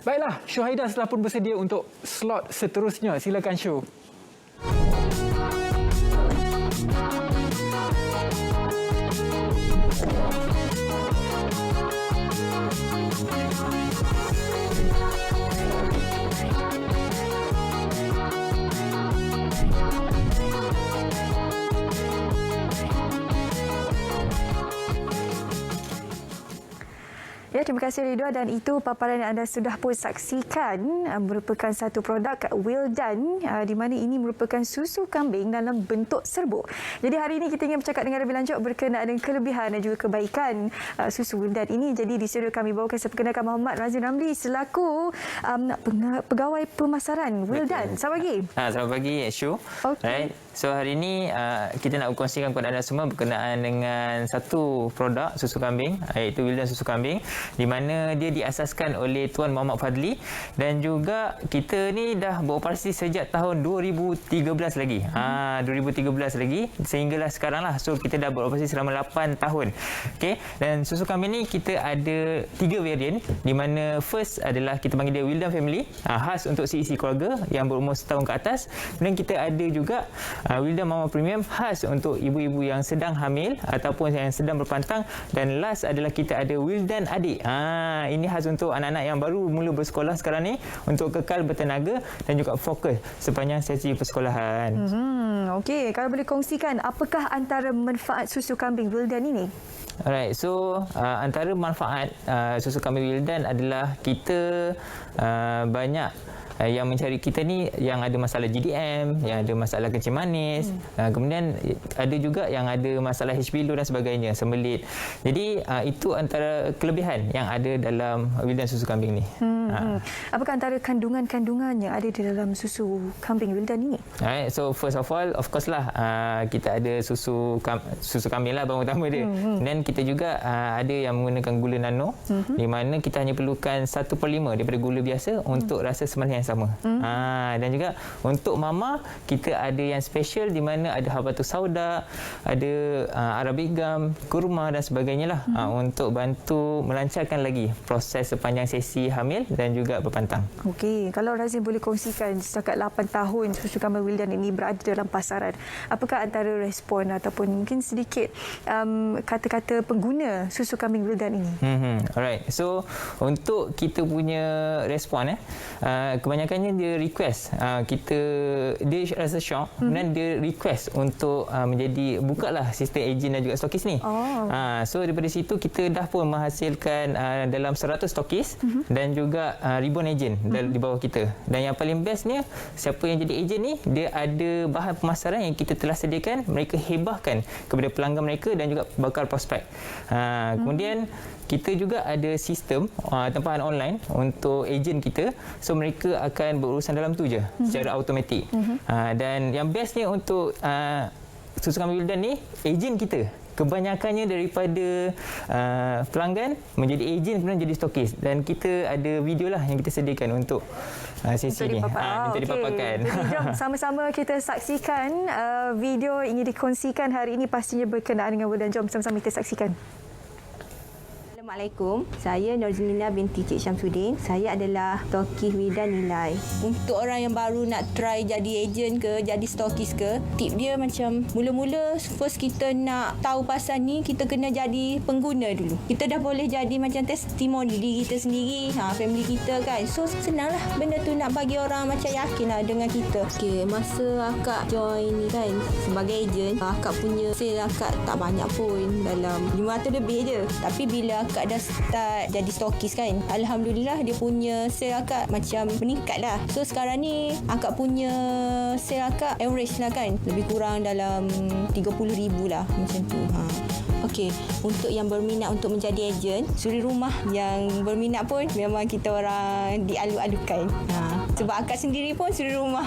Baiklah, Syuhaidah telah pun bersedia untuk slot seterusnya. Silakan Syuh. Ya, terima kasih Ridwan, dan itu paparan yang anda sudah pun saksikan merupakan satu produk Wildan di mana ini merupakan susu kambing dalam bentuk serbuk. Jadi hari ini kita ingin bercakap dengan lebih lanjut berkenaan dengan kelebihan dan juga kebaikan susu Wildan ini. Jadi di studio kami bawakan saya perkenalkan Muhammad Razin Ramli selaku pegawai pemasaran Wildan. Selamat pagi. Selamat pagi Syu. Okay. Right. So hari ini kita nak kongsikan kepada anda semua berkenaan dengan satu produk susu kambing, iaitu Wildan susu kambing, di mana dia diasaskan oleh Tuan Muhammad Fadli, dan juga kita ni dah beroperasi sejak tahun 2013 lagi. 2013 lagi sehinggalah sekarang lah. So kita dah beroperasi selama 8 tahun. Okey, dan susu kambing ni kita ada 3 varian, di mana first adalah kita panggil dia Wildan Family, khas untuk isi keluarga yang berumur setahun ke atas. Dan kita ada juga Wildan Mama Premium, khas untuk ibu-ibu yang sedang hamil ataupun yang sedang berpantang. Dan last adalah kita ada Wildan Adik. Ini khas untuk anak-anak yang baru mula bersekolah sekarang ni, untuk kekal bertenaga dan juga fokus sepanjang sesi persekolahan. Okey, kalau boleh kongsikan apakah antara manfaat susu kambing Wildan ini? Alright, so antara manfaat susu kambing Wildan adalah kita banyak yang mencari kita ni yang ada masalah GDM, yang ada masalah kencing manis, kemudian ada juga yang ada masalah HB low dan sebagainya, sembelit. Jadi itu antara kelebihan yang ada dalam Wildan susu kambing ni. Apakah antara kandungan-kandungan yang ada di dalam susu kambing Wildan ini? Alright, so first of all, of course lah, kita ada susu kambing lah bahan utama dia. Dan kita juga ada yang menggunakan gula nano, di mana kita hanya perlukan 1/5 daripada gula biasa untuk rasa semanis yang sama. Dan juga untuk mama kita ada yang special, di mana ada habatus sauda, ada arabic gum, kurma dan sebagainya lah, untuk bantu melancarkan lagi proses sepanjang sesi hamil dan juga berpantang. Okey, kalau Razin boleh kongsikan setakat 8 tahun susu kambing Wildan ini berada dalam pasaran, apakah antara respon ataupun mungkin sedikit kata-kata pengguna susu kambing Wildan ini? Alright, so untuk kita punya respon kebanyakannya dia request dia rasa shock, dan dia request untuk bukalah sistem agent dan juga stokis ni. So daripada situ kita dah pun menghasilkan dalam 100 stokis dan juga ribuan agent di bawah kita. Dan yang paling bestnya, siapa yang jadi agent ni, dia ada bahan pemasaran yang kita telah sediakan, mereka hebahkan kepada pelanggan mereka dan juga bakal prospek. Kemudian kita juga ada sistem tempahan online untuk ejen kita, so mereka akan berurusan dalam tu je secara automatik. Dan yang bestnya untuk susu kambing Wildan ni, ejen kita kebanyakannya daripada pelanggan menjadi ejen kemudian jadi stokis, dan kita ada video lah yang kita sediakan untuk sesi ni minta dipaparkan. Jadi jom sama-sama kita saksikan video ingin dikongsikan hari ini, pastinya berkenaan dengan Wildan. Jom sama-sama kita saksikan. Assalamualaikum, saya Norzilina binti Cik Syamsuddin. Saya adalah stokis Wildan Nilai. Untuk orang yang baru nak try jadi ejen ke, jadi stokis ke, tip dia macam mula-mula first kita nak tahu pasal ni, kita kena jadi pengguna dulu. Kita dah boleh jadi macam testimoni diri kita sendiri, family kita kan. So senanglah benda tu nak bagi orang macam yakinlah dengan kita. Okey, masa akak join ni kan sebagai ejen, akak punya sale akak tak banyak pun, dalam 500 lebih je. Tapi bila akak dah start jadi stokis kan, alhamdulillah dia punya sale akak macam meningkat lah. So sekarang ni akak punya sale akak average lah kan, lebih kurang dalam 30,000 lah macam tu. Okey, untuk yang berminat untuk menjadi ejen, suri rumah yang berminat pun memang kita orang dialu-alukan. Sebab akak sendiri pun suri rumah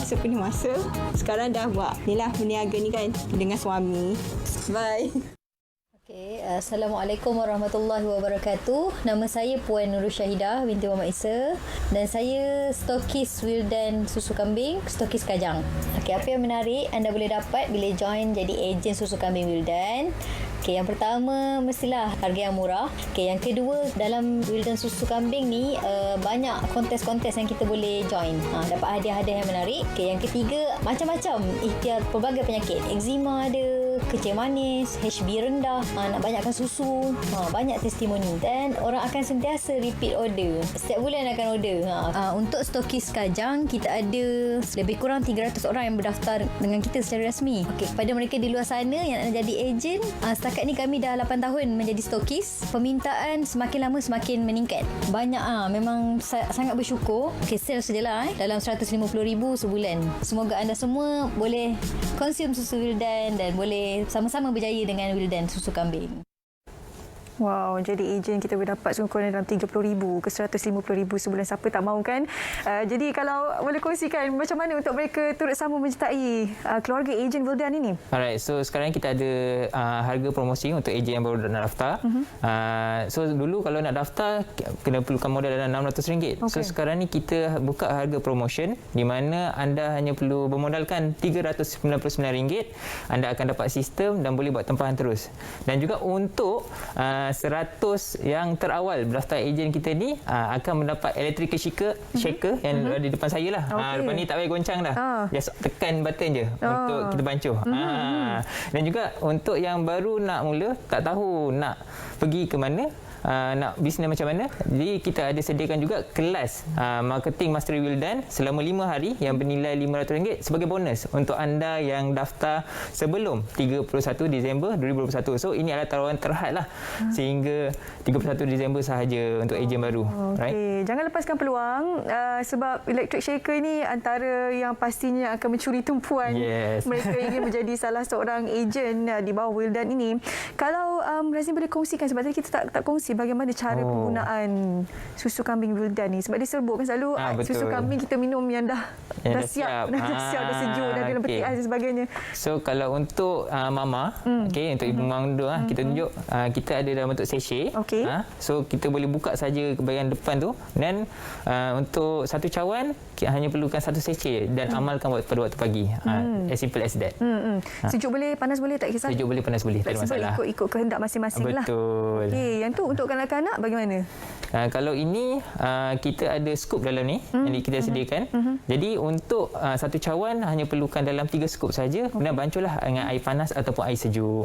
sepenuh masa. Sekarang dah buat ni lah, berniaga ni kan dengan suami. Bye. Okay, Assalamualaikum warahmatullahi wabarakatuh. Nama saya Puan Nurul Syahidah binti Muhammad Isa, dan saya stokis Wildan susu kambing, stokis Kajang. Okay, apa yang menarik anda boleh dapat bila join jadi ejen susu kambing Wildan? Okey, yang pertama mestilah harga yang murah. Okey, yang kedua dalam Wildan susu kambing ni banyak kontes-kontes yang kita boleh join. Dapat hadiah-hadiah yang menarik. Okey, yang ketiga macam-macam ikhtiar pelbagai penyakit. Eczema ada, kencing manis, HB rendah, nak banyakkan susu, banyak testimoni dan orang akan sentiasa repeat order. Setiap bulan akan order. Untuk stokis Kajang, kita ada lebih kurang 300 orang yang berdaftar dengan kita secara rasmi. Okey, kepada mereka di luar sana yang nak jadi ejen, setakat ni kami dah 8 tahun menjadi stokis. Permintaan semakin lama semakin meningkat. Banyak memang sangat bersyukur. Okey, sale sajalah dalam 150,000 sebulan. Semoga anda semua boleh konsum susu Wildan dan boleh sama-sama berjaya dengan Wildan susu kambing. Wow, jadi ejen kita boleh dapat kurang dalam 30,000 ke 150,000 sebulan. Siapa tak mahu kan? Jadi kalau boleh kongsikan macam mana untuk mereka turut sama menyertai keluarga ejen Wildan ini? Alright, so sekarang kita ada harga promosi untuk ejen yang baru nak daftar. So dulu kalau nak daftar kena perlukan modal dalam RM600. So sekarang ni kita buka harga promotion di mana anda hanya perlu bermodalkan RM399. Anda akan dapat sistem dan boleh buat tempahan terus. Dan juga untuk 100 yang terawal berdaftar ejen kita ni akan mendapat electrical shaker yang ada di depan saya lah. Depan ni tak payah goncang dah. Just tekan button je untuk kita bancuh. Dan juga untuk yang baru nak mula, tak tahu nak pergi ke mana, nak bisnes macam mana, jadi kita ada sediakan juga kelas marketing mastery Wildan selama 5 hari yang bernilai RM500 sebagai bonus untuk anda yang daftar sebelum 31 Disember 2021. So ini adalah tawaran terhad lah sehingga 31 Disember sahaja untuk ejen baru. Right? Jangan lepaskan peluang sebab electric shaker ni antara yang pastinya akan mencuri tumpuan mereka ingin menjadi salah seorang ejen di bawah Wildan ini. Kalau Razin boleh kongsikan, sebab tadi kita tak kongsi bagaimana cara penggunaan susu kambing Wildan ni, sebab dia serbuk kan selalu susu kambing kita minum yang dah siap, dah sejuk, dah dalam peti ais dan sebagainya. So kalau untuk mama, untuk ibu mengandung, kita tunjuk kita ada dalam bentuk sachet. So kita boleh buka saja bahagian depan tu dan untuk satu cawan hanya perlukan satu sachet dan amalkan pada waktu pagi. As simple as that. Sejuk boleh, panas boleh, tak kisah? Sejuk boleh, panas boleh, tak ada masalah. Ikut kehendak masing-masing lah. Betul. Okey, yang tu untuk kanak-kanak bagaimana? Kalau ini kita ada scoop dalam ni yang kita sediakan. Jadi untuk satu cawan hanya perlukan dalam 3 scoop saja. Kemudian bancuhlah dengan air panas ataupun air sejuk.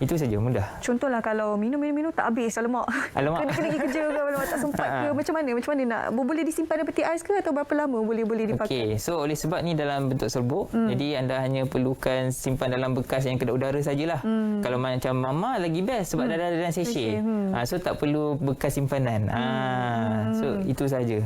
Itu saja, mudah. Contohlah kalau minum tak habis alamak. Kena pergi kerja ke, alamak tak sempat ke, macam mana nak boleh disimpan dalam peti ais ke atau berapa lama boleh dipakai? So oleh sebab ni dalam bentuk serbuk, jadi anda hanya perlukan simpan dalam bekas yang kedap udara sajalah. Kalau macam mama lagi best sebab dah ada dalam sachet. So tak perlu bekas simpanan. So itu saja.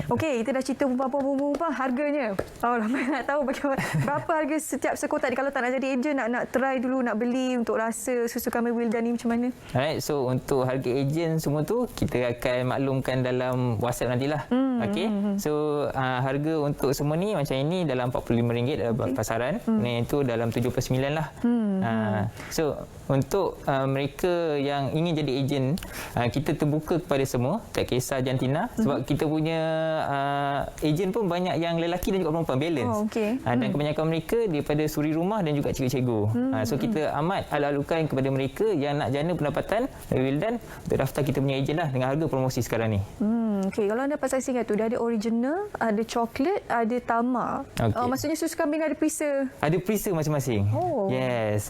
Okey, kita dah cerita perempuan-perempuan, harganya. Ramai nak tahu bagaimana berapa harga setiap sekotak ni. Kalau tak nak jadi ejen, nak try dulu, nak beli untuk rasa susu kambing Wildan ni macam mana? Alright, so untuk harga ejen semua tu kita akan maklumkan dalam WhatsApp nantilah. So harga untuk semua ni macam ini dalam RM45 dalam pasaran. Itu dalam RM79 lah. So untuk mereka yang ingin jadi ejen, kita terbuka kepada semua, tak kisah jantina, sebab kita punya ejen pun banyak yang lelaki dan juga perempuan, balance. Dan kebanyakan mereka daripada suri rumah dan juga cikgu-cikgu. So kita amat ala-alukan kepada mereka yang nak jana pendapatan Wildan untuk daftar kita punya ejen lah dengan harga promosi sekarang ni. Okey, kalau anda dapat saksikan tu, dia ada original, ada coklat, ada tamar. Maksudnya susu kambing ada perisa? Ada perisa masing-masing. Yes.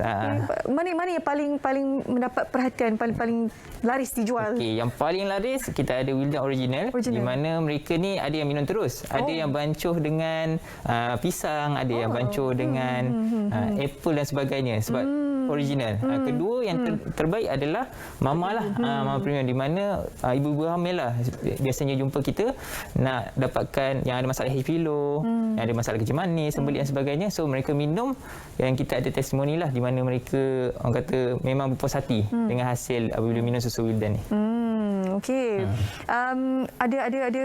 Mana yang paling mendapat perhatian, paling laris dijual? Okey, yang paling laris kita ada Wildan original, di mana mereka ni ada yang minum terus, ada yang bancuh dengan pisang, ada yang bancuh dengan apple dan sebagainya sebab original. Kedua yang terbaik adalah mama lah, mama premium, di mana ibu-ibu hamil lah biasanya jumpa kita nak dapatkan yang ada masalah HB low, yang ada masalah kencing manis, sembelit dan sebagainya. So mereka minum, yang kita ada testimoni lah di mana mereka orang kata memang berpuas hati dengan hasil apabila minum susu Wildan ni. Okey. Ada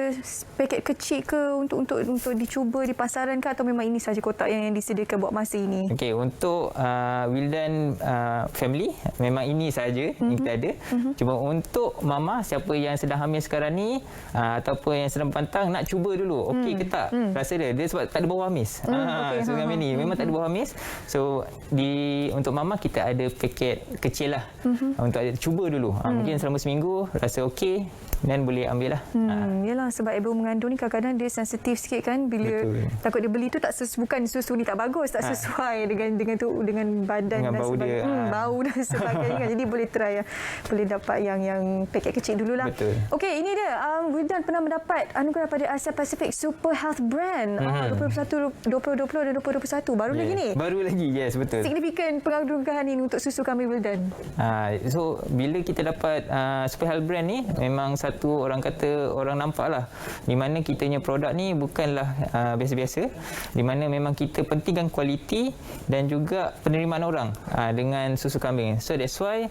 paket kecil ke untuk dicuba di pasaran ke, atau memang ini saja kotak yang disediakan buat masa ini? Okey, untuk Wildan family memang ini saja yang kita ada. Cuma untuk mama siapa yang sedang hamil sekarang ni ataupun yang sedang pantang nak cuba dulu. Okey ke tak? Rasa dia sebab tak ada bau amis. So kami ni memang tak ada bau amis. So untuk mama kita ada paket kecil lah untuk cuba dulu. Mungkin selama seminggu rasa okey dan boleh ambil lah. Yalah, sebab ibu mengandung ni kadang-kadang dia sensitif sikit kan, bila takut dia beli tu bukan susu ni tak bagus, tak sesuai dengan badan dengan dan bau sebagainya. dia. Bau dan sebagainya. Jadi boleh try, boleh dapat yang paket kecil dululah. Betul. Okey, ini dia. Wildan pernah mendapat anugerah pada Asia Pacific Super Health Brand 2020 dan 2021. Baru lagi ni. Baru lagi, yes, betul. Signifikan penghargaan ini untuk susu kambing Wildan. So bila kita dapat Super Health Brand ni, memang satu orang kata orang nampak lah di mana kitanya produk ni bukanlah biasa-biasa, di mana memang kita pentingkan kualiti dan juga penerimaan orang dengan susu kambing. So that's why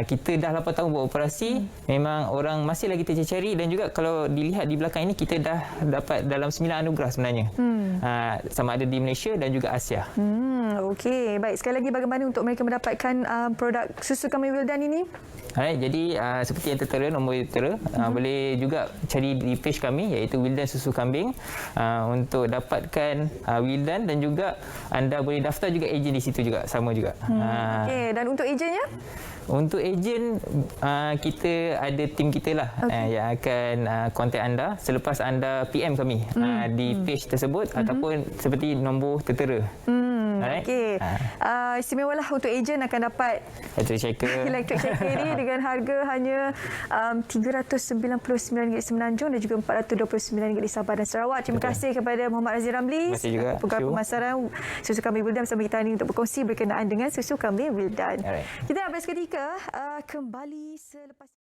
kita dah 8 tahun buat operasi, memang orang masih lagi tercari, dan juga kalau dilihat di belakang ini kita dah dapat dalam 9 anugerah sebenarnya. Sama ada di Malaysia dan juga Asia. Okey, baik. Sekali lagi, bagaimana untuk mereka mendapatkan produk susu kambing Wildan ini? Alright, jadi seperti yang tertera, nombor tertera, boleh juga cari di page kami iaitu Wildan Susu Kambing untuk dapatkan Wildan, dan juga anda boleh daftar juga ejen di situ juga, sama juga. Okey, dan untuk ejennya? Untuk ejen, kita ada tim kita lah yang akan kontak anda selepas anda PM kami di page tersebut ataupun seperti nombor tertera. Okey. Istimewalah untuk ejen akan dapat electric shaker ni dengan harga hanya RM399 di Semenanjung dan juga RM429 di Sabah dan Sarawak. Terima kasih kepada Muhammad Razif Ramli, Terima kasih juga. Pegawai Pemasaran Susu Kambing Wildan, bersama kita hari ini untuk berkongsi berkenaan dengan susu kambing Wildan. Kita nak berehat seketika, kembali selepas